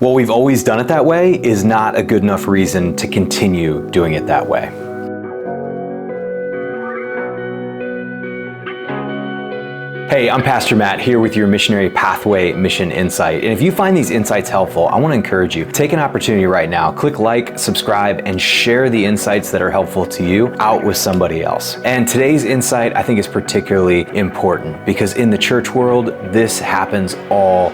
Well, we've always done it that way is not a good enough reason to continue doing it that way. Hey, I'm Pastor Matt here with your Missionary Pathway Mission Insight. And if you find these insights helpful, I want to encourage you, take an opportunity right now, click like, subscribe, and share the insights that are helpful to you out with somebody else. And today's insight I think is particularly important because in the church world, this happens all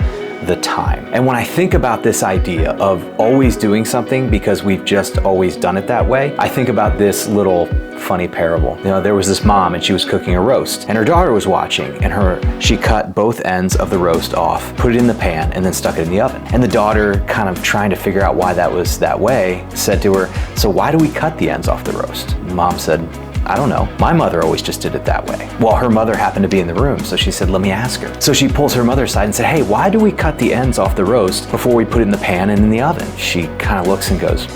the time. And when I think about this idea of always doing something because we've just always done it that way, I think about this little funny parable. There was this mom and she was cooking a roast and her daughter was watching and she cut both ends of the roast off, put it in the pan and then stuck it in the oven. And the daughter, kind of trying to figure out why that was that way, said to her, "So why do we cut the ends off the roast?" And Mom said, "I don't know. My mother always just did it that way." Well, her mother happened to be in the room, so she said, "Let me ask her." So she pulls her mother aside and said, "Hey, why do we cut the ends off the roast before we put it in the pan and in the oven?" She kind of looks and goes,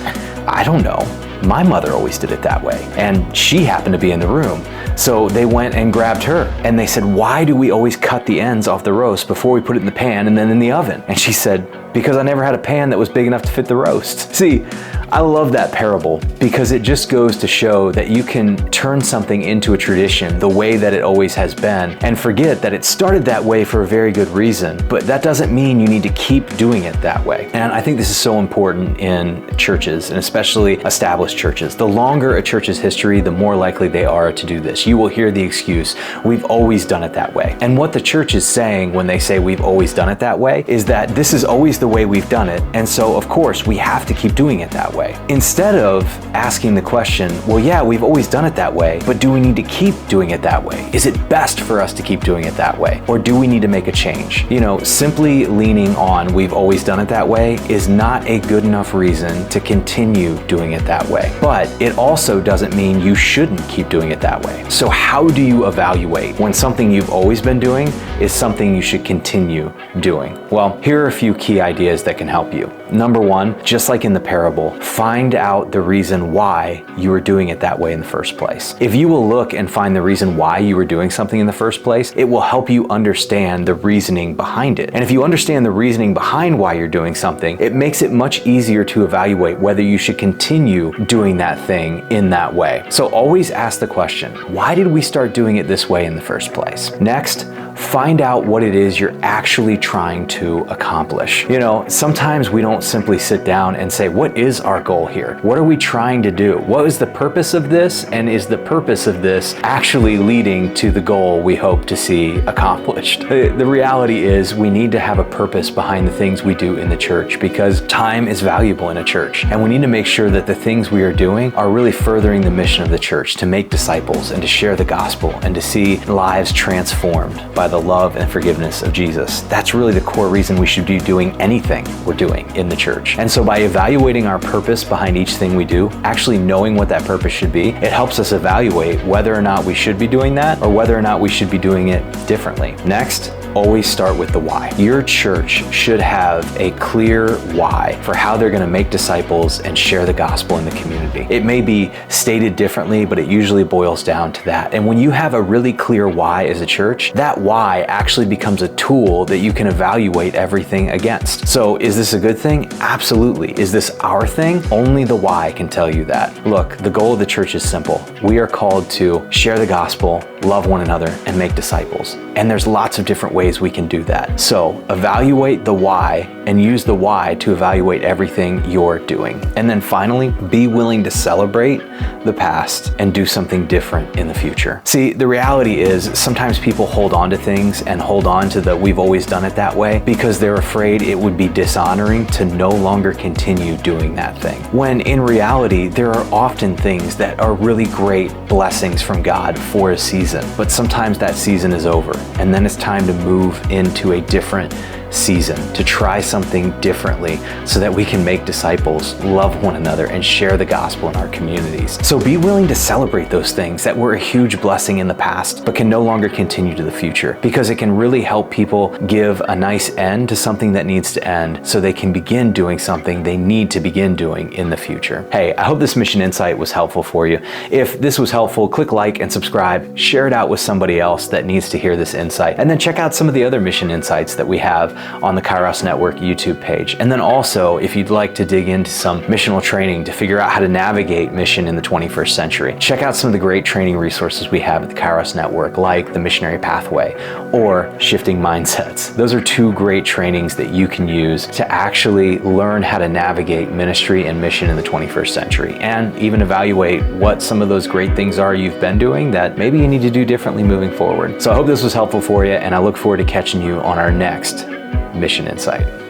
"I don't know. My mother always did it that way." And she happened to be in the room. So they went and grabbed her and they said, "Why do we always cut the ends off the roast before we put it in the pan and then in the oven?" And she said, "Because I never had a pan that was big enough to fit the roast." See, I love that parable because it just goes to show that you can turn something into a tradition the way that it always has been and forget that it started that way for a very good reason, but that doesn't mean you need to keep doing it that way. And I think this is so important in churches and especially established churches. The longer a church's history, the more likely they are to do this. You will hear the excuse, "We've always done it that way." And what the church is saying when they say we've always done it that way is that this is always the way we've done it, and so of course we have to keep doing it that way. Instead of asking the question, well, yeah, we've always done it that way, but do we need to keep doing it that way? Is it best for us to keep doing it that way? Or do we need to make a change? Simply leaning on we've always done it that way is not a good enough reason to continue doing it that way. But it also doesn't mean you shouldn't keep doing it that way. So how do you evaluate when something you've always been doing is something you should continue doing? Well, here are a few key ideas that can help you. Number one, just like in the parable, find out the reason why you were doing it that way in the first place. If you will look and find the reason why you were doing something in the first place, it will help you understand the reasoning behind it. And if you understand the reasoning behind why you're doing something, it makes it much easier to evaluate whether you should continue doing that thing in that way. So always ask the question, why did we start doing it this way in the first place? Next, find out what it is you're actually trying to accomplish. Sometimes we don't simply sit down and say, what is our goal here? What are we trying to do? What is the purpose of this? And is the purpose of this actually leading to the goal we hope to see accomplished? The reality is we need to have a purpose behind the things we do in the church because time is valuable in a church. And we need to make sure that the things we are doing are really furthering the mission of the church to make disciples and to share the gospel and to see lives transformed by the love and forgiveness of Jesus. That's really the core reason we should be doing anything we're doing in the church. And so by evaluating our purpose behind each thing we do, actually knowing what that purpose should be, it helps us evaluate whether or not we should be doing that or whether or not we should be doing it differently. Next, always start with the why. Your church should have a clear why for how they're going to make disciples and share the gospel in the community. It may be stated differently, but it usually boils down to that. And when you have a really clear why as a church, that why actually becomes a tool that you can evaluate everything against. So is this a good thing? Absolutely. Is this our thing? Only the why can tell you that. Look, the goal of the church is simple. We are called to share the gospel, love one another, and make disciples. And there's lots of different ways we can do that. So evaluate the why and use the why to evaluate everything you're doing. And then finally, be willing to celebrate the past and do something different in the future. See, the reality is sometimes people hold on to things and hold on to the we've always done it that way because they're afraid it would be dishonoring to no longer continue doing that thing. When in reality, there are often things that are really great blessings from God for a season, but sometimes that season is over and then it's time to move into a different season, to try something differently so that we can make disciples, love one another, and share the gospel in our communities. So be willing to celebrate those things that were a huge blessing in the past, but can no longer continue to the future, because it can really help people give a nice end to something that needs to end so they can begin doing something they need to begin doing in the future. Hey, I hope this Mission Insight was helpful for you. If this was helpful, click like and subscribe, share it out with somebody else that needs to hear this insight, and then check out some of the other Mission Insights that we have on the Kairos Network YouTube page. And then also, if you'd like to dig into some missional training to figure out how to navigate mission in the 21st century, check out some of the great training resources we have at the Kairos Network, like the Missionary Pathway or Shifting Mindsets. Those are two great trainings that you can use to actually learn how to navigate ministry and mission in the 21st century, and even evaluate what some of those great things are you've been doing that maybe you need to do differently moving forward. So I hope this was helpful for you, and I look forward to catching you on our next Mission Insight.